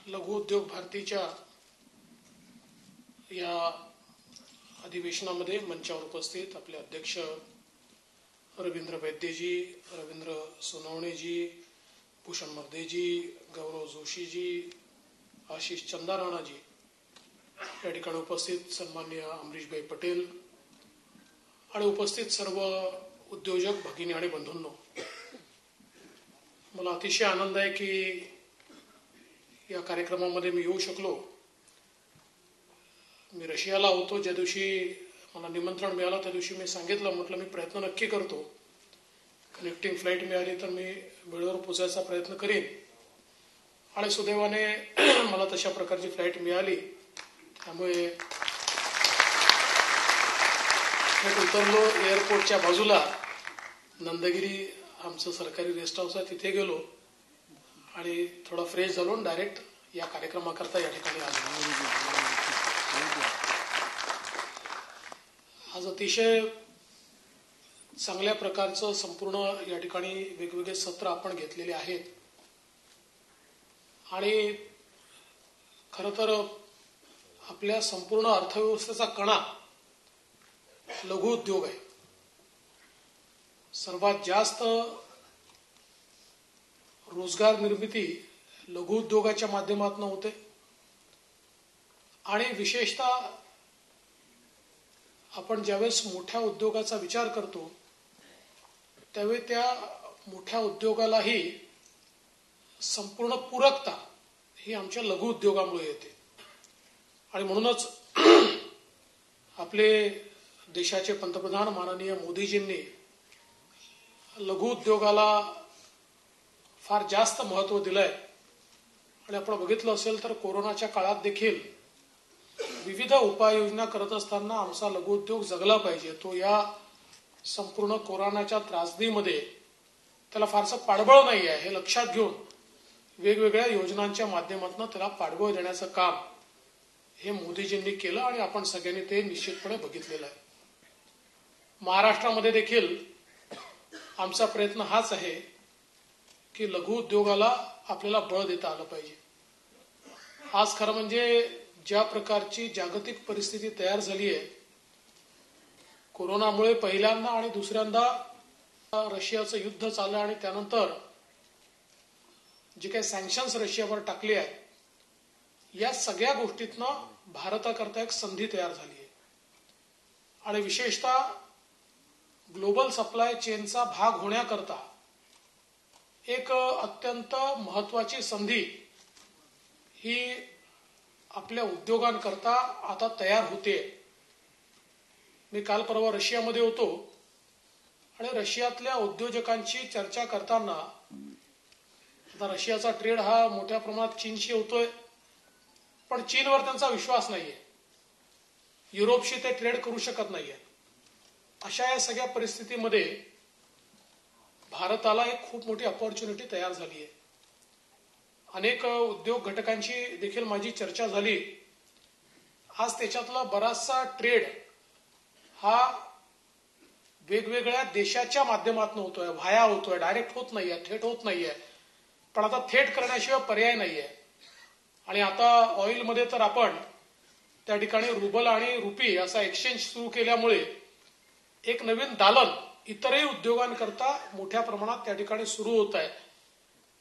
लघु उद्योग भारतीच्या या अधिवेशनामध्ये मंचावर उपस्थित आपले अध्यक्ष रवींद्र वैद्यजी, रवींद्र सोनवणेजी, भूषण मर्देजी, गौरव जोशीजी, आशिष चंदाराणाजी, या ठिकाणी उपस्थित सन्माननीय अमरीशभाई पटेल आणि उपस्थित सर्व उद्योजक भगिनी आणि बंधूंनो, मला अतिशय आनंद आहे की या कार्यक्रमामध्ये मी येऊ शकलो. मी रशियाला होतो, ज्या दिवशी मला निमंत्रण मिळालं त्या दिवशी मी सांगितलं, म्हटलं मी प्रयत्न नक्की करतो, कनेक्टिंग फ्लाईट मिळाली तर मी वेळेवर पोहोचायचा प्रयत्न करीन. आणि सुदैवाने मला तशा प्रकारची फ्लाईट मिळाली. त्यामुळे उतरलो एअरपोर्टच्या बाजूला नंदगिरी आमचं सरकारी रेस्ट हाऊस आहे, तिथे गेलो आणि थोडा फ्रेश झालो, डायरेक्ट या कार्यक्रमाकरता या ठिकाणी आलो. आज अतिशय चांगल्या प्रकारचं संपूर्ण या ठिकाणी वेगवेगळे सत्र आपण घेतलेले आहेत. आणि खरं तर आपल्या संपूर्ण अर्थव्यवस्थेचा कणा लघु उद्योग आहे. सर्वात जास्त रोजगार निर्मिती लघु उद्योगाच्या माध्यमातून होते. आणि विशेषतः आपण ज्यावेळेस मोठ्या उद्योगाचा विचार करतो त्यावेळी त्या मोठ्या उद्योगालाही संपूर्ण पूरकता ही आमच्या लघु उद्योगामुळे येते. आणि म्हणूनच आपले देशाचे पंतप्रधान माननीय मोदीजींनी लघु उद्योगाला फार जास्त महत्त्व दिलंय. आणि आपण बघितलं असेल तर कोरोनाच्या काळात देखील विविध उपाययोजना करत असताना आमचा लघु उद्योग जगला पाहिजे, तो या संपूर्ण कोरोनाच्या त्रासदीमध्ये त्याला फारसं पाठबळ नाही आहे हे लक्षात घेऊन वेगवेगळ्या योजनांच्या माध्यमातून त्याला पाठबळ देण्याचं काम हे मोदीजींनी केलं आणि आपण सगळ्यांनी ते निश्चितपणे बघितलेलं आहे. महाराष्ट्रामध्ये देखील आमचा प्रयत्न हाच आहे की लघु उद्योगाला आपल्याला बळ देता आलं पाहिजे. आज खरं म्हणजे ज्या प्रकारची जागतिक परिस्थिती तयार झाली आहे, कोरोनामुळे पहिल्यांदा आणि दुसऱ्यांदा रशियाचं युद्ध चाललं आणि त्यानंतर जे काही सँक्शन्स रशियावर टाकले आहेत, या सगळ्या गोष्टीतनं भारताकरता एक संधी तयार झाली आहे. आणि विशेषतः ग्लोबल सप्लाय चेनचा भाग होण्याकरता एक अत्यंत महत्वाची संधी ही आपल्या उद्योगांकरता आता तयार होते. मी काल परवा रशियामध्ये होतो आणि रशियातल्या उद्योजकांची चर्चा करताना, आता रशियाचा ट्रेड हा मोठ्या प्रमाणात चीनशी होतोय, पण चीनवर त्यांचा विश्वास नाहीये, युरोपशी ते ट्रेड करू शकत नाहीये. अशा या सगळ्या परिस्थितीमध्ये भारताला एक खूप मोठी अपॉर्च्युनिटी तयार झाली आहे. अनेक उद्योग घटकांची देखील माझी चर्चा झाली. आज त्याच्यातला बराचसा ट्रेड हा वेगवेगळ्या देशाच्या माध्यमातून होतोय, व्हाया होतोय, डायरेक्ट होत नाहीये, थेट होत नाहीये. पण आता थेट करण्याशिवाय पर्याय नाहीये. आणि आता ऑइलमध्ये तर आपण त्या ठिकाणी रुबल आणि रुपी असा एक्सचेंज सुरू केल्यामुळे एक नवीन दालन इतरही उद्योगांकरता मोठ्या प्रमाणात त्या ठिकाणी सुरू होत आहे.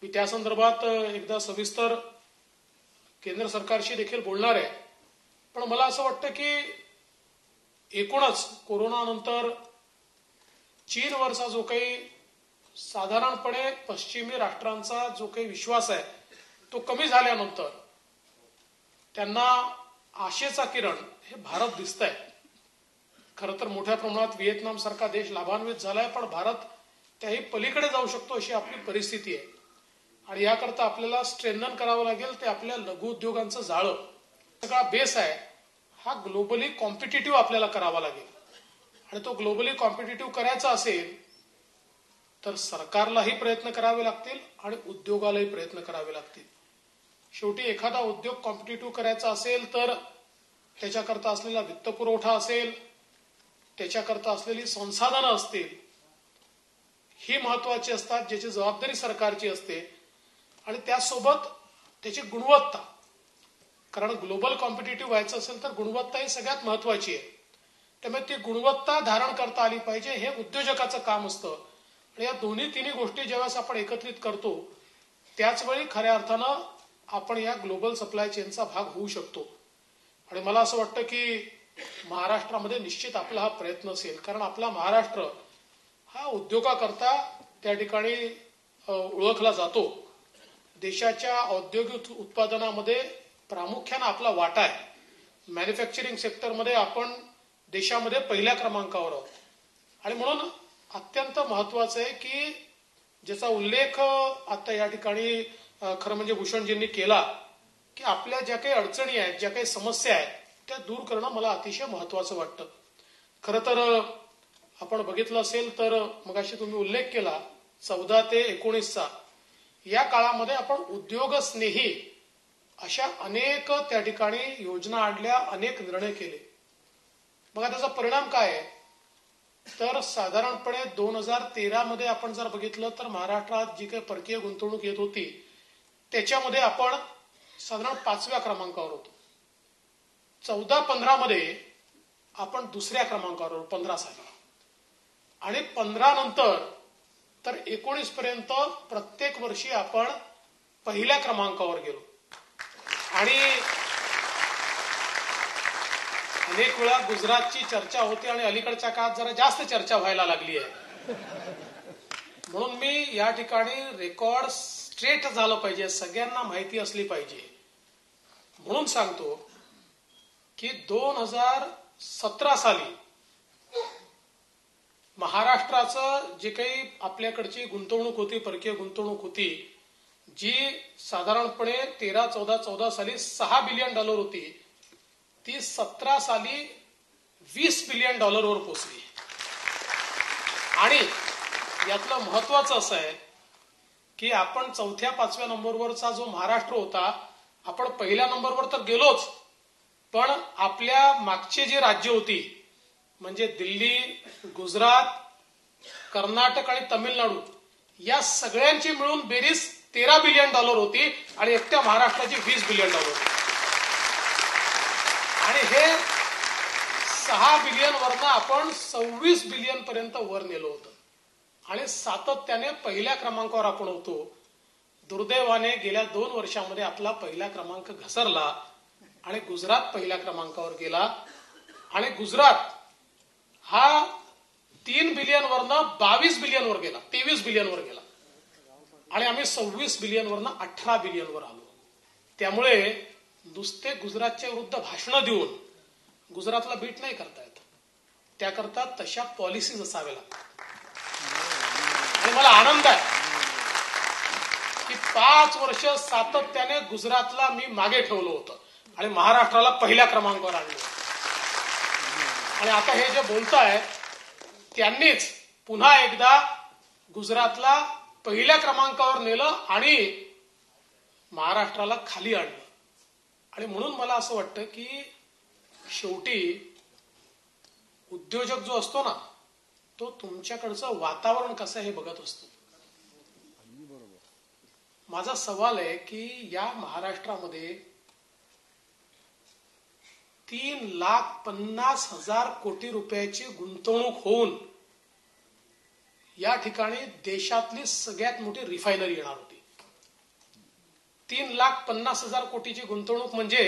मी त्या संदर्भात एकदा सविस्तर केंद्र सरकारशी देखील बोलणार आहे. पण मला असं वाटतं की एकूणच कोरोनानंतर चीनवरचा जो काही साधारणपणे पश्चिमी राष्ट्रांचा जो काही विश्वास आहे तो कमी झाल्यानंतर त्यांना आशेचा किरण हे भारत दिसतंय. खरं तर मोठ्या प्रमाणात व्हिएतनाम सारखा देश लाभान्वित झालाय, पण भारत त्याही पलीकडे जाऊ शकतो अशी आपली परिस्थिती आहे. आणि याकरता आपल्याला स्ट्रेंथन करावं लागेल ते आपल्या लघु उद्योगांचं जाळं, सगळा बेस आहे हा ग्लोबली कॉम्पिटिटिव्ह आपल्याला करावा लागेल. आणि तो ग्लोबली कॉम्पिटिटिव्ह करायचा असेल तर सरकारलाही प्रयत्न करावे लागतील आणि उद्योगालाही प्रयत्न करावे लागतील. शेवटी एखादा उद्योग कॉम्पिटिटिव्ह करायचा असेल तर त्याच्याकरता असलेला वित्तपुरवठा असेल, त्याच्याकरता असलेली संसाधनं असतील, ही महत्वाची असतात, ज्याची जबाबदारी सरकारची असते. आणि त्यासोबत त्याची गुणवत्ता कारण ग्लोबल कॉम्पिटिटिव्ह व्हायचं असेल तर गुणवत्ता ही सगळ्यात महत्वाची आहे. त्यामुळे ती गुणवत्ता धारण करता आली पाहिजे, हे उद्योजकाचं काम असतं. आणि या दोन्ही तिन्ही गोष्टी ज्यावेळेस आपण एकत्रित करतो त्याचवेळी खऱ्या अर्थानं आपण या ग्लोबल सप्लाय चेनचा भाग होऊ शकतो. आणि मला असं वाटतं की महाराष्ट्रामध्ये निश्चित आपला हा प्रयत्न असेल, कारण आपला महाराष्ट्र हा उद्योगाकरता त्या ठिकाणी ओळखला जातो. देशाच्या औद्योगिक उत्पादनामध्ये प्रामुख्यानं आपला वाटा आहे. मॅन्युफॅक्चरिंग सेक्टरमध्ये आपण देशामध्ये पहिल्या क्रमांकावर आहोत. आणि म्हणून अत्यंत महत्वाचं आहे की ज्याचा उल्लेख आता या ठिकाणी खरं म्हणजे भूषणजींनी केला, की आपल्या ज्या काही अडचणी आहेत, ज्या काही समस्या आहेत त्या दूर करणं मला अतिशय महत्वाचं वाटतं. खरं तर आपण बघितलं असेल तर मगाशी तुम्ही उल्लेख केला 14 ते 19चा या काळामध्ये आपण उद्योगस्नेही अशा अनेक त्या ठिकाणी योजना आणल्या, अनेक निर्णय केले. बघा त्याचा परिणाम काय आहे तर साधारणपणे 2013 मध्ये आपण जर बघितलं तर महाराष्ट्रात जी काही परकीय गुंतवणूक येत होती त्याच्यामध्ये आपण साधारण 5व्या क्रमांकावर होतो. 14-15 मध्ये आपण दुसऱ्या क्रमांकावर होतो 15 साली. आणि 15 नंतर तर 19 पर्यंत प्रत्येक वर्षी आपण पहिल्या क्रमांकावर गेलो. आणि अनेक वेळा गुजरातची चर्चा होते आणि अलीकडच्या काळात जरा जास्त चर्चा व्हायला लागली आहे. म्हणून मी या ठिकाणी रेकॉर्ड स्ट्रेट झालं पाहिजे, सगळ्यांना माहिती असली पाहिजे म्हणून सांगतो की 2017 साली महाराष्ट्राचं जे काही आपल्याकडची गुंतवणूक होती, परकीय गुंतवणूक होती, जी साधारणपणे 13-14 साली $6 बिलियन होती, ती 17 साली $20 बिलियन वर पोहोचली. आणि यातलं महत्वाचं असं आहे की आपण 4-5व्या नंबरवरचा जो महाराष्ट्र होता, आपण पहिल्या नंबरवर तर गेलोच, पण आपल्या मागची जी राज्य होती म्हणजे दिल्ली, गुजरात, कर्नाटक आणि तमिळनाडू या सगळ्यांची मिळून बेरीज $13 बिलियन होती आणि एकट्या महाराष्ट्राची $20 बिलियन होती. आणि हे 6 बिलियन वरनं आपण 26 बिलियन पर्यंत वर नेलो होतं. आणि सातत्याने पहिल्या क्रमांकावर आपण होतो. दुर्दैवाने गेल्या 2 वर्षामध्ये आपला पहिला क्रमांक घसरला आणि गुजरात पहिल्या क्रमांकावर गेला. आणि गुजरात हा 3 बिलियन वरनं 22 बिलियन वर गेला, 23 बिलियन वर गेला. आणि आम्ही 26 बिलियन वरनं 18 बिलियन वर आलो. त्यामुळे नुसते गुजरातच्या विरुद्ध भाषणं देऊन गुजरातला बीट नाही करता येत. त्याकरता तशा पॉलिसीज असाव्या लागतात. आणि मला आनंद आहे की 5 वर्ष सातत्याने गुजरातला मी मागे ठेवलं होतं आणि महाराष्ट्राला पहिल्या क्रमांकावर आणलं. आणि आता हे जे बोलताय त्यांनीच पुन्हा एकदा गुजरातला पहिल्या क्रमांकावर नेलं आणि महाराष्ट्राला खाली आणलं. आणि म्हणून मला असं वाटतं की शेवटी उद्योजक जो असतो ना, तो तुमच्याकडचं वातावरण कसं हे बघत असतो. माझा सवाल आहे की या महाराष्ट्रामध्ये 3,50,000 कोटी रुपयाची गुंतवणूक होऊन या ठिकाणी देशातली सगळ्यात मोठी रिफायनरी येणार होती. 3,50,000 कोटीची गुंतवणूक म्हणजे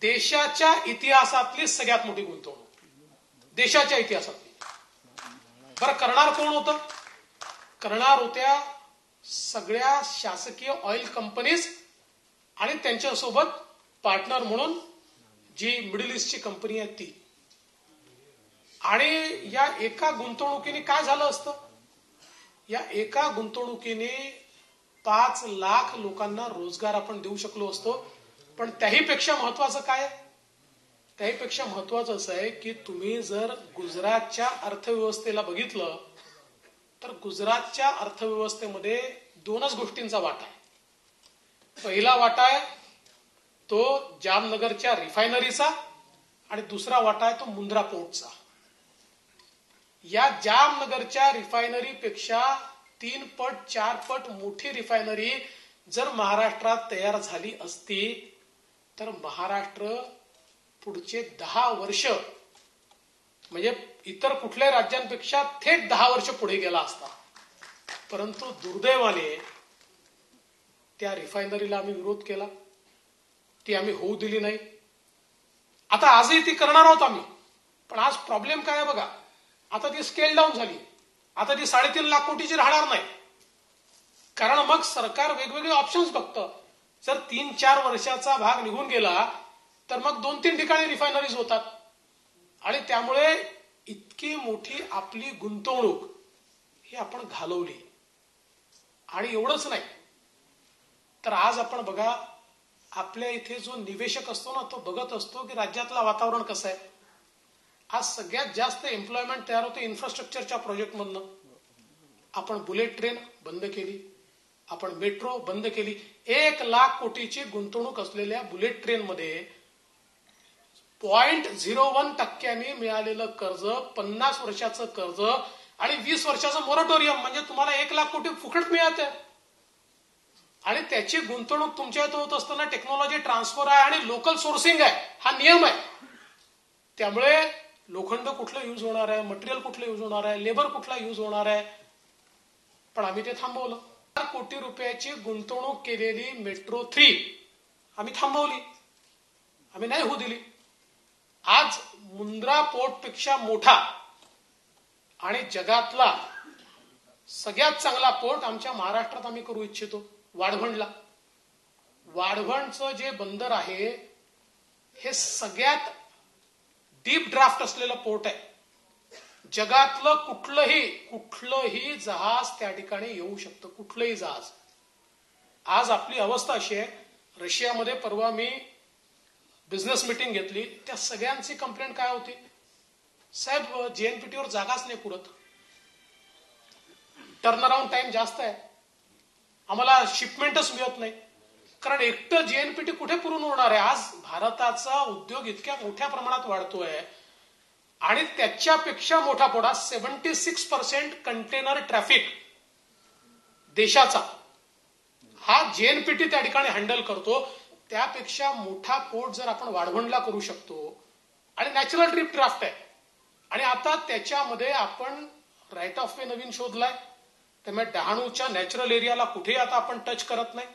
देशाच्या इतिहासातली सगळ्यात मोठी गुंतवणूक, देशाच्या इतिहासातली. बरं करणार कोण होतं? करणार होत्या सगळ्या शासकीय ऑइल कंपनीज आणि त्यांच्यासोबत पार्टनर म्हणून जी मिडल ईस्टची कंपनी आहे ती. आणि या एका गुंतवणुकीने काय झालं असतं? या एका गुंतवणुकीने 5 लाख लोकांना रोजगार आपण देऊ शकलो असतो. पण त्याहीपेक्षा महत्वाचं काय? त्याहीपेक्षा महत्वाचं असं आहे की तुम्ही जर गुजरातच्या अर्थव्यवस्थेला बघितलं तर गुजरातच्या अर्थव्यवस्थेमध्ये 2च गोष्टींचा वाटा आहे. पहिला वाटा आहे तो जामनगरच्या रिफायनरीचा आणि दुसरा वाटा आहे तो मुंद्रा पोर्टचा. या जामनगरच्या रिफायनरीपेक्षा 3 पट 4 पट मोठी रिफायनरी जर महाराष्ट्रात तयार झाली असती तर महाराष्ट्र पुढचे 10 वर्ष म्हणजे इतर कुठल्याही राज्यांपेक्षा थेट 10 वर्ष पुढे गेला असता. परंतु दुर्दैवाने त्या रिफायनरीला आम्ही विरोध केला, ती आम्ही होऊ दिली नाही. आता आजही ती करणार आहोत आम्ही, पण आज प्रॉब्लेम काय आहे बघा, आता ती स्केल डाऊन झाली. आता ती 3.5 लाख कोटीची राहणार नाही. कारण मग सरकार वेगवेगळे ऑप्शन्स बघतं. जर 3-4 वर्षाचा भाग निघून गेला तर मग 2-3 ठिकाणी रिफायनरीज होतात आणि त्यामुळे इतकी मोठी आपली गुंतवणूक ही आपण घालवली. आणि एवढंच नाही तर आज आपण बघा, आपल्या इथे जो निवेशक असतो ना, तो बघत असतो की राज्यातलं वातावरण कसं आहे. आज सगळ्यात जास्त एम्प्लॉयमेंट तयार होते इन्फ्रास्ट्रक्चरच्या प्रोजेक्टमधनं. आपण बुलेट ट्रेन बंद केली, आपण मेट्रो बंद केली. 1 लाख कोटीची गुंतवणूक असलेल्या बुलेट ट्रेनमध्ये 0.01% मिळालेलं कर्ज, 50 वर्षाचं कर्ज आणि 20 वर्षाचं मोरटोरियम, म्हणजे तुम्हाला 1 लाख कोटी फुकट मिळत आहे. आणि त्याची गुंतवणूक तुमच्या इथं होत असताना टेक्नॉलॉजी ट्रान्सफर आहे आणि लोकल सोर्सिंग आहे, हा नियम आहे. त्यामुळे लोखंड कुठलं यूज होणार आहे, मटेरियल कुठलं यूज होणार आहे, लेबर कुठला यूज होणार आहे, पण आम्ही ते थांबवलं. 4 कोटी रुपयाची गुंतवणूक केलेली मेट्रो 3 आम्ही थांबवली, आम्ही नाही होऊ दिली. आज मुंद्रा पोर्टपेक्षा मोठा आणि जगातला सगळ्यात चांगला पोर्ट आमच्या महाराष्ट्रात आम्ही करू इच्छितो, वाढवणला. वाढवणचं जे बंदर आहे हे सगळ्यात डीप ड्राफ्ट असलेलं पोर्ट आहे. जगातलं कुठलंही जहाज त्या ठिकाणी येऊ शकतं, कुठलंही जहाज. आज आपली अवस्था अशी आहे, रशियामध्ये परवा मी बिझनेस मीटिंग घेतली, त्या सगळ्यांची कंप्लेंट काय होती, साहेब जेएनपीटीवर जागाच नाही पुरत, टर्नअराउंड टाइम जास्त आहे, आम्हाला शिपमेंटच मिळत नाही. कारण एकटं जेएनपीटी कुठे पुरून उरणार आहे. आज भारताचा उद्योग इतक्या मोठ्या प्रमाणात वाढतोय आणि त्याच्यापेक्षा मोठा पोर्ट, 76% कंटेनर ट्रॅफिक देशाचा हा जेएनपीटी त्या ठिकाणी हँडल करतो. त्यापेक्षा मोठा पोर्ट जर आपण वाढवणला करू शकतो आणि नॅचरल ड्रीप ड्राफ्ट आहे आणि आता त्याच्यामध्ये आपण राईट ऑफ वे नवीन शोधलाय, त्यामुळे डहाणूच्या नॅचरल एरियाला कुठेही आता आपण टच करत नाही.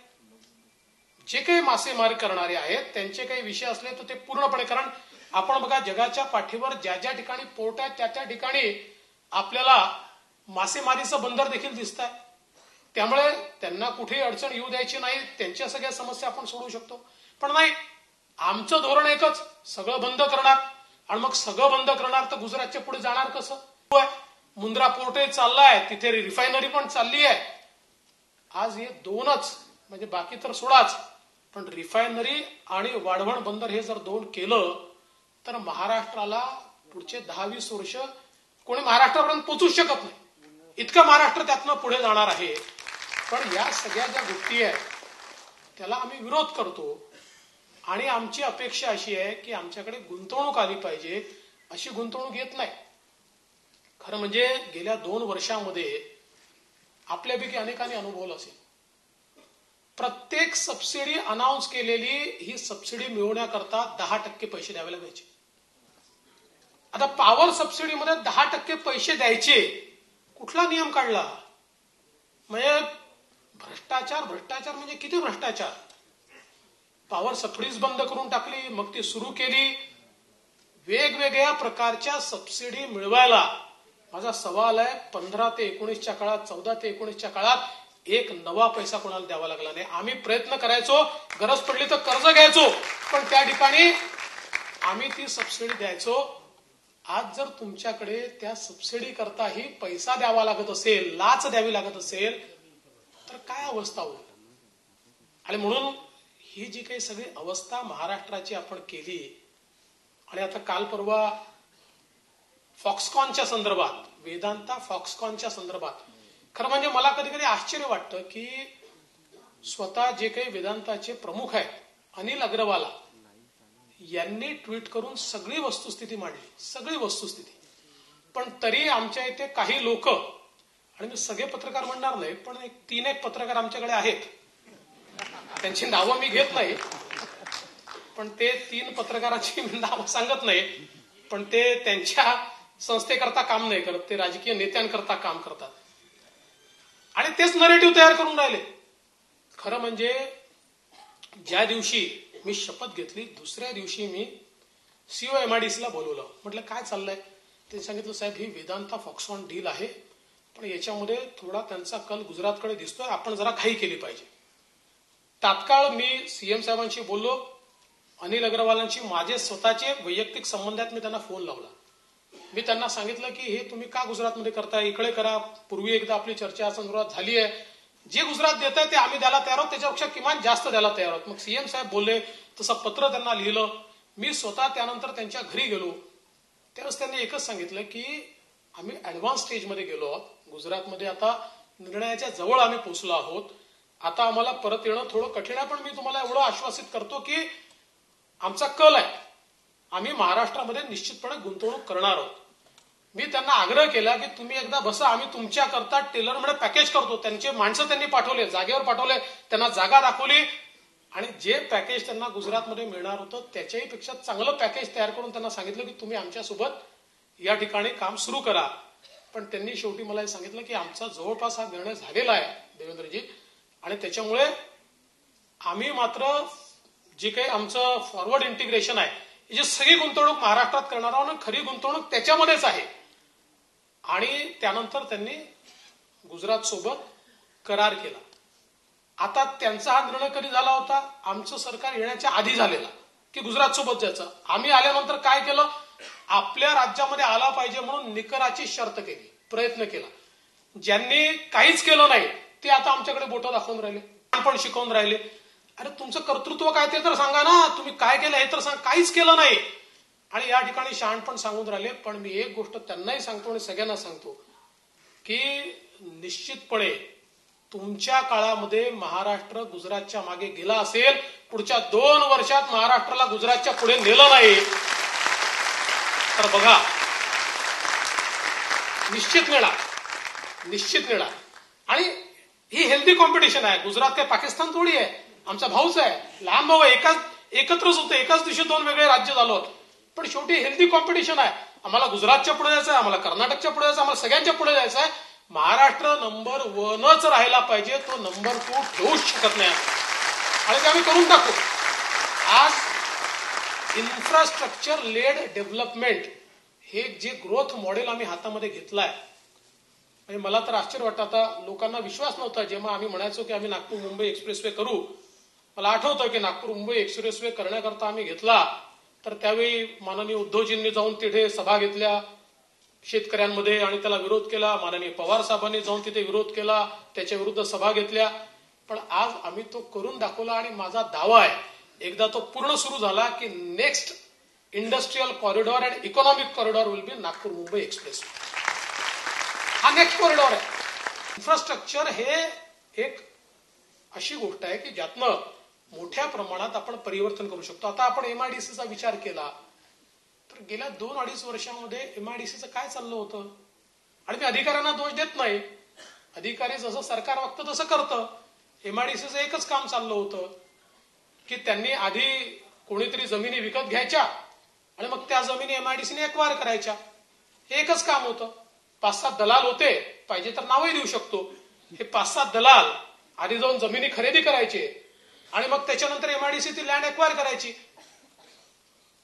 जे काही मासेमारी करणारे आहेत त्यांचे काही विषय असले तर ते पूर्णपणे, कारण आपण बघा जगाच्या पाठीवर ज्या ज्या ठिकाणी पोर्ट आहेत त्या त्या ठिकाणी आपल्याला मासेमारीचं बंदर देखील दिसत आहे. त्यामुळे त्यांना कुठेही अडचण येऊ द्यायची नाही, त्यांच्या सगळ्या समस्या आपण सोडवू शकतो. पण नाही, आमचं धोरण एकच, सगळं बंद करणार. आणि मग सगळं बंद करणार तर गुजरातच्या पुढे जाणार कसं. मुंद्रा पोर्टही चाललाय, तिथे रिफायनरी पण चालली आहे. आज हे 2च, म्हणजे बाकी तर सोडाच, पण रिफायनरी आणि वाढवण बंदर हे जर 2 केलं तर महाराष्ट्राला पुढचे 10-20 वर्ष कोणी महाराष्ट्रापर्यंत पोहोचूच शकत नाही, इतकं महाराष्ट्र त्यातनं पुढे जाणार आहे. पण या सगळ्या ज्या गोष्टी आहेत त्याला आम्ही विरोध करतो आणि आमची अपेक्षा अशी आहे की आमच्याकडे गुंतवणूक आली पाहिजे. अशी गुंतवणूक येत नाही. खरं म्हणजे गेल्या 2 वर्षामध्ये आपल्यापैकी अनेकांनी अनुभवलं असेल, प्रत्येक सबसिडी अनाऊन्स केलेली ही सबसिडी मिळवण्याकरता 10% पैसे द्यावे लागायचे. आता पॉवर सबसिडीमध्ये 10% पैसे द्यायचे, कुठला नियम काढला. म्हणजे भ्रष्टाचार म्हणजे किती भ्रष्टाचार. पॉवर सबसिडीज बंद करून टाकली, मग ती सुरू केली. वेगवेगळ्या प्रकारच्या सबसिडी मिळवायला माझा सवाल आहे, 15 ते 19च्या काळात, 14 ते 19च्या काळात एक नवा पैसा कोणाला द्यावा लागला नाही. आम्ही प्रयत्न करायचो, गरज पडली तर कर्ज घ्यायचो, पण त्या ठिकाणी आम्ही ती सबसिडी द्यायचो. आज जर तुमच्याकडे त्या सबसिडी करताही पैसा द्यावा लागत असेल, लाच द्यावी लागत असेल, तर काय अवस्था होईल. आणि म्हणून ही जी काही सगळी अवस्था महाराष्ट्राची आपण केली. आणि आता काल परवा फॉक्सकॉनच्या संदर्भात, वेदांता फॉक्सकॉनच्या संदर्भात, खरं म्हणजे मला कधी कधी आश्चर्य वाटतं की स्वतः जे काही वेदांताचे प्रमुख आहेत अनिल अग्रवाला यांनी ट्विट करून सगळी वस्तुस्थिती मांडली, सगळी वस्तुस्थिती. पण तरी आमच्या इथे काही लोक, आणि मी सगळे पत्रकार म्हणणार नाही, पण 3 पत्रकार आमच्याकडे आहेत, त्यांची नावं मी घेत नाही, पण ते 3 पत्रकारांची मी नाव सांगत नाही, पण ते त्यांच्या संस्थेकरता काम नाही करत, ते राजकीय नेत्यांकरता काम करतात आणि तेच नरेटिव्ह तयार करून राहिले. खरं म्हणजे ज्या दिवशी मी शपथ घेतली दुसऱ्या दिवशी मी सीओ एमआयडीसीला बोलवलं. म्हटलं काय चाललंय? त्यांनी सांगितलं साहेब ही वेदांता फॉक्सकॉन डील आहे, पण याच्यामध्ये थोडा त्यांचा कल गुजरातकडे दिसतोय, आपण जरा घाई केली पाहिजे. तात्काळ मी सीएम साहेबांशी बोललो. अनिल अग्रवालांशी माझे स्वतःचे वैयक्तिक संबंध आहेत, मी त्यांना फोन लावला. मी त्यांना सांगितलं की हे तुम्ही का गुजरातमध्ये करताय, इकडे करा. पूर्वी एकदा आपली चर्चा या संदर्भात झाली आहे. जे गुजरात देत आहे ते आम्ही द्यायला तयार आहोत, त्याच्यापेक्षा किमान जास्त द्यायला तयार आहोत. मग सीएम साहेब बोलले, तसं पत्र त्यांना लिहिलं. मी स्वतः त्यानंतर त्यांच्या घरी गेलो. त्यावेळेस त्यांनी एकच सांगितलं की आम्ही ऍडव्हान्स स्टेजमध्ये गेलो आहोत, गुजरातमध्ये आता निर्णयाच्या जवळ आम्ही पोहोचलो आहोत. आता आम्हाला परत येणं थोडं कठीण आहे, पण मी तुम्हाला एवढं आश्वासित करतो की आमचा कल आहे, आम्ही महाराष्ट्रामध्ये निश्चितपणे गुंतवणूक करणार आहोत. मी त्यांना आग्रह केला की तुम्ही एकदा बसा, आम्ही तुमच्याकरता टेलरमध्ये पॅकेज करतो. त्यांचे माणसं त्यांनी पाठवले, जागेवर पाठवले, त्यांना जागा दाखवली आणि जे पॅकेज त्यांना गुजरातमध्ये मिळणार होतं त्याच्याही पेक्षा चांगलं पॅकेज तयार करून त्यांना सांगितलं की तुम्ही आमच्यासोबत या ठिकाणी काम सुरू करा. पण त्यांनी शेवटी मला हे सांगितलं की आमचा जवळपास हा निर्णय झालेला आहे देवेंद्रजी, आणि त्याच्यामुळे आम्ही मात्र जे काही आमचं फॉरवर्ड इंटिग्रेशन आहे, ही जी सगळी गुंतवणूक महाराष्ट्रात करणार आहोत, खरी गुंतवणूक त्याच्यामध्येच आहे. आणि त्यानंतर त्यांनी गुजरात सोबत करार केला. आता त्यांचा हा निर्णय कधी झाला होता? आमचं सरकार येण्याच्या आधी झालेला की गुजरात सोबत जायचं. आम्ही आल्यानंतर काय केलं? आपल्या राज्यामध्ये आला पाहिजे म्हणून निकराची शर्त केली, प्रयत्न केला. ज्यांनी काहीच केलं नाही ते आता आमच्याकडे बोटं दाखवून राहिले, पण शिकवून राहिले. अरे तुमचं कर्तृत्व काय ते तर सांगा ना, तुम्ही काय केलं हे तर सांगा. काहीच केलं नाही आणि या ठिकाणी शहाणपण सांगून राहिले. पण मी एक गोष्ट त्यांनाही सांगतो आणि सगळ्यांना सांगतो की निश्चितपणे तुमच्या काळामध्ये महाराष्ट्र गुजरातच्या मागे गेला असेल, पुढच्या 2 वर्षात महाराष्ट्राला गुजरातच्या पुढे नेलं नाही तर बघा निश्चित मिळणार. आणि ही हेल्दी कॉम्पिटिशन आहे. गुजरात काय पाकिस्तान थोडी आहे, आमचा भाऊच आहे, लहान भाऊ आहे. एकत्रच होते, एकाच दिवशी 2 वेगळे राज्य झालो होत. पण शेवटी हेल्दी कॉम्पिटिशन आहे. आम्हाला गुजरातच्या पुढे जायचं आहे, आम्हाला कर्नाटकच्या पुढे जायचं, आम्हाला सगळ्यांच्या पुढे जायचं आहे. महाराष्ट्र नंबर 1च राहायला पाहिजे, तो नंबर 2 ठेवूच शकत नाही आणि ते आम्ही करून दाखवू. आज इन्फ्रास्ट्रक्चर लेड डेव्हलपमेंट हे जे ग्रोथ मॉडेल आम्ही हातामध्ये घेतलाय, म्हणजे मला तर आश्चर्य वाटतं. आता लोकांना विश्वास नव्हता जेव्हा आम्ही म्हणायचो की आम्ही नागपूर मुंबई एक्सप्रेसवे करू. मला आठवतं की नागपूर मुंबई एक्सप्रेसवे करण्याकरता आम्ही घेतला तर त्यावेळी माननीय उद्धवजींनी जाऊन तिथे सभा घेतल्या शेतकऱ्यांमध्ये आणि त्याला विरोध केला. माननीय पवार साहेबांनी जाऊन तिथे विरोध केला, त्याच्या विरुद्ध सभा घेतल्या. पण आज आम्ही तो करून दाखवला आणि माझा दावा आहे एकदा तो पूर्ण सुरू झाला की next industrial corridor and economic corridor will be Nagpur Mumbai express. हा नेक्स्ट कॉरिडॉर आहे. इन्फ्रास्ट्रक्चर हे एक अशी गोष्ट आहे की ज्यातनं मोठ्या प्रमाणात आपण परिवर्तन करू शकतो. आता आपण एमआयडीसीचा विचार केला तर गेल्या 2-2.5 वर्षांमध्ये एमआयडीसीचं काय चाललं होतं? आणि मी अधिकाऱ्यांना दोष देत नाही, अधिकारी जसं सरकार वागतं तसं करतं. एमआयडीसीचं एकच काम चाललं होतं की त्यांनी आधी कोणीतरी जमिनी विकत घ्यायच्या आणि मग त्या जमिनी एमआयडीसीने एक्वायर करायच्या. हे एकच काम होतं. 5-7 दलाल होते, पाहिजे तर नावही देऊ शकतो. हे 5-7 दलाल आधी जाऊन जमिनी खरेदी करायचे आणि मग त्याच्यानंतर एमआयडीसी ती लँड एक्वायर करायची.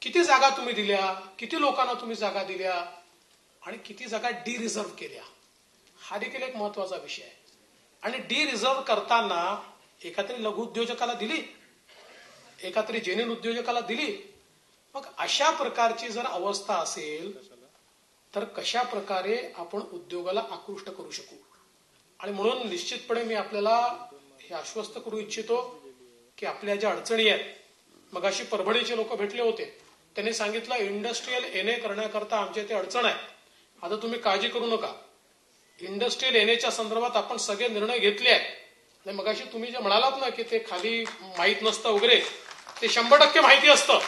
किती जागा तुम्ही दिल्या, किती लोकांना तुम्ही जागा दिल्या आणि किती जागा डी रिझर्व्ह केल्या, हा देखील एक महत्वाचा विषय आहे. आणि डी रिझर्व्ह करताना एखाद्या लघु उद्योजकाला दिली, एखाद्या जेन्युइन उद्योजकाला दिली. मग अशा प्रकारची जर अवस्था असेल तर कशा प्रकारे आपण उद्योगाला आकृष्ट करू शकू. आणि म्हणून निश्चितपणे मी आपल्याला हे आश्वस्त करू इच्छितो की आपल्या ज्या अडचणी आहेत, मग अशी परभणीचे लोक भेटले होते, त्यांनी सांगितलं इंडस्ट्रियल एनए करण्याकरता आमच्या इथे अडचण आहे. आता तुम्ही काळजी करू नका, इंडस्ट्रियल एनएच्या संदर्भात आपण सगळे निर्णय घेतले आहेत. आणि मगाशी तुम्ही जे म्हणालात ना की ते खाली माहीत नसतं वगैरे, ते 100% माहिती असतं.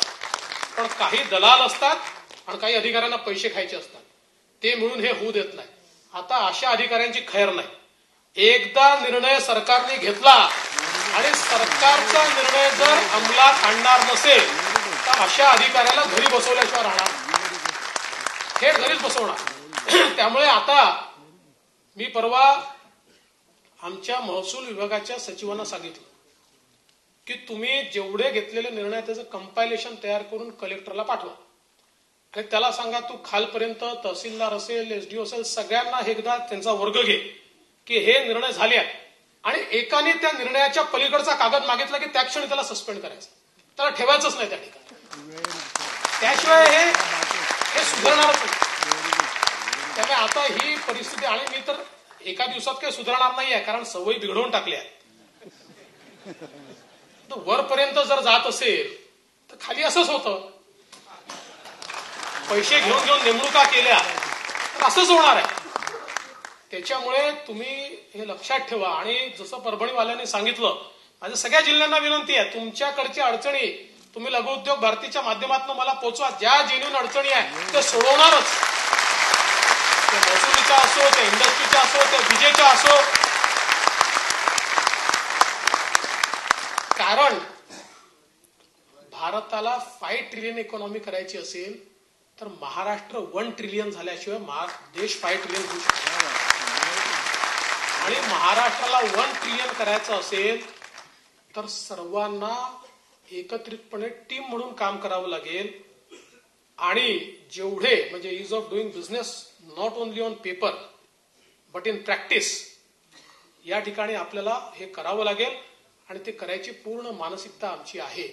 पण काही दलाल असतात आणि काही अधिकाऱ्यांना पैसे खायचे असतात, ते मिळून हे होऊ देत नाही. आता अशा अधिकाऱ्यांची खैर नाही. एकदा निर्णय सरकारने घेतला आणि सरकारचा निर्णय जर अंमलात आणणार नसेल तर अशा अधिकाऱ्याला घरी बसवल्याशिवाय राहणार, थेट घरीच बसवणार. त्यामुळे आता मी परवा आमच्या महसूल विभागाच्या सचिवांना सांगितलं की तुम्ही जेवढे घेतलेले निर्णय त्याचं कंपायलेशन तयार करून कलेक्टरला पाठवा आणि त्याला सांगा तू खालपर्यंत तहसीलदार असेल, एसडीओ असेल, सगळ्यांना एकदा त्यांचा वर्ग घे की हे निर्णय झाले आहेत आणि एकाने त्या निर्णयाच्या पलीकडचा कागद मागितला की त्या क्षणी त्याला सस्पेंड करायचं, त्याला ठेवायचंच नाही त्या ठिकाणी. त्याशिवाय हे सुधारणारच नाही. त्यामुळे आता ही परिस्थिती, आणि मी तर एका दिवसात काही सुधारणार नाहीये कारण सवयी बिघडवून टाकल्या. वरपर्यंत जर जात असेल तर खाली असंच होतं. पैसे घेऊन घेऊन नेमणुका केल्या तर असंच होणार आहे. त्याच्यामुळे तुम्ही हे लक्षात ठेवा. आणि जसं परभणीवाल्यांनी सांगितलं, माझ्या सगळ्या जिल्ह्यांना विनंती आहे, तुमच्याकडच्या अडचणी तुम्ही लघुउद्योग भारतीच्या माध्यमातून मला पोहोचवा. ज्या जेन्युइन अडचणी आहे ते सोडवणारच. त्या महसुलीच्या असो, त्या इंडस्ट्रीच्या असो, त्या विजेच्या असो. कारण भारताला 5 ट्रिलियन इकॉनॉमी करायची असेल तर महाराष्ट्र 1 ट्रिलियन झाल्याशिवाय देश 5 ट्रिलियन होऊ शकतो. आणि महाराष्ट्राला 1 ट्रिलियन करायचं असेल तर सर्वांना एकत्रितपणे टीम म्हणून काम करावं लागेल. आणि जेवढे म्हणजे is of doing business not only on paper but in practice, या ठिकाणी आपल्याला हे करावं लागेल आणि ते करायची पूर्ण मानसिकता आमची आहे.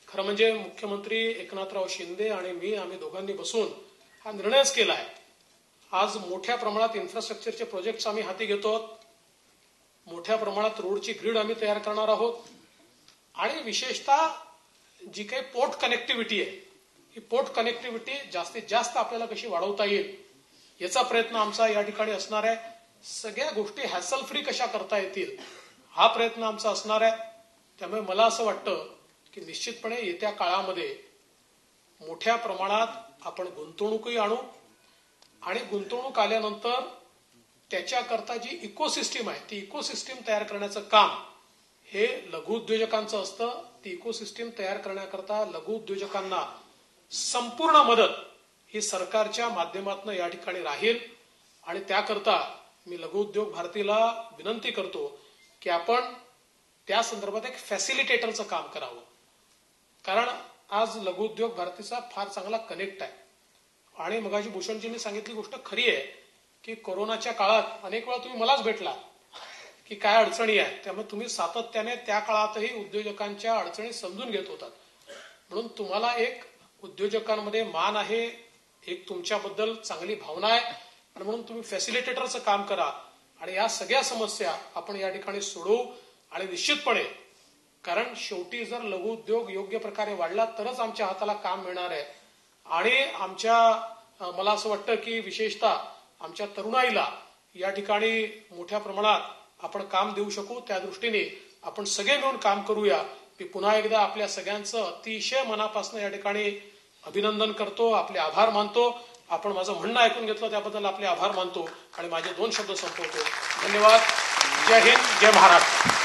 खरं म्हणजे मुख्यमंत्री एकनाथराव शिंदे आणि मी, आम्ही दोघांनी बसून हा निर्णयच केला आहे. आज मोठ्या प्रमाणात इन्फ्रास्ट्रक्चरचे प्रोजेक्ट्स आम्ही हाती घेतो. मोठ्या प्रमाणात रोडची ग्रीड आम्ही तयार करणार आहोत. आणि विशेषतः जी काही पोर्ट कनेक्टिव्हिटी आहे, ही पोर्ट कनेक्टिव्हिटी जास्तीत जास्त आपल्याला कशी वाढवता येईल याचा प्रयत्न आमचा या ठिकाणी असणार आहे. सगळ्या गोष्टी हॅसल फ्री कशा करता येतील हा प्रयत्न आमचा असणार आहे. त्यामुळे मला असं वाटतं की निश्चितपणे येत्या काळामध्ये मोठ्या प्रमाणात आपण गुंतवणूकही आणू आणि गुंतवणूक आल्यानंतर त्याच्याकरता जी इकोसिस्टीम आहे ती इकोसिस्टीम तयार करण्याचं काम हे लघुउद्योजकांचं असतं. ती इकोसिस्टीम तयार करण्याकरता लघुउद्योजकांना संपूर्ण मदत ही सरकारच्या माध्यमातून या ठिकाणी राहील. आणि त्याकरता मी लघुउद्योग भारतीला विनंती करतो की आपण त्या संदर्भात एक फॅसिलिटेटरचं काम करावं. कारण आज लघुउद्योग भारतीचा फार चांगला कनेक्ट आहे. आणि मगाशी भूषणजींनी सांगितली गोष्ट खरी आहे की कोरोनाच्या काळात अनेक वेळा तुम्ही मलाच भेटला की काय अडचणी आहेत. त्यामुळे तुम्ही सातत्याने त्या काळातही उद्योजकांच्या अडचणी समजून घेत होतात. म्हणून तुम्हाला एक उद्योजकांमध्ये मान आहे, एक तुमच्याबद्दल चांगली भावना आहे आणि म्हणून तुम्ही फॅसिलिटेटरचं काम करा आणि या सगळ्या समस्या आपण या ठिकाणी सोडवू. आणि निश्चितपणे, कारण शेवटी जर लघुउद्योग योग्य प्रकारे वाढला तरच आमच्या हाताला काम मिळणार आहे. आणि मला असं वाटतं की विशेषतः आमच्या तरुणाईला या ठिकाणी मोठ्या प्रमाणात आपण काम देऊ शकू. त्या दृष्टीने आपण सगळे मिळून काम करूया. मी पुन्हा एकदा आपल्या सगळ्यांचं अतिशय मनापासून या ठिकाणी अभिनंदन करतो, आपले आभार मानतो. आपण माझं म्हणणं ऐकून घेतलं त्याबद्दल आपले आभार मानतो आणि माझे 2 शब्द संपवतो. धन्यवाद. जय हिंद, जय महाराष्ट्र.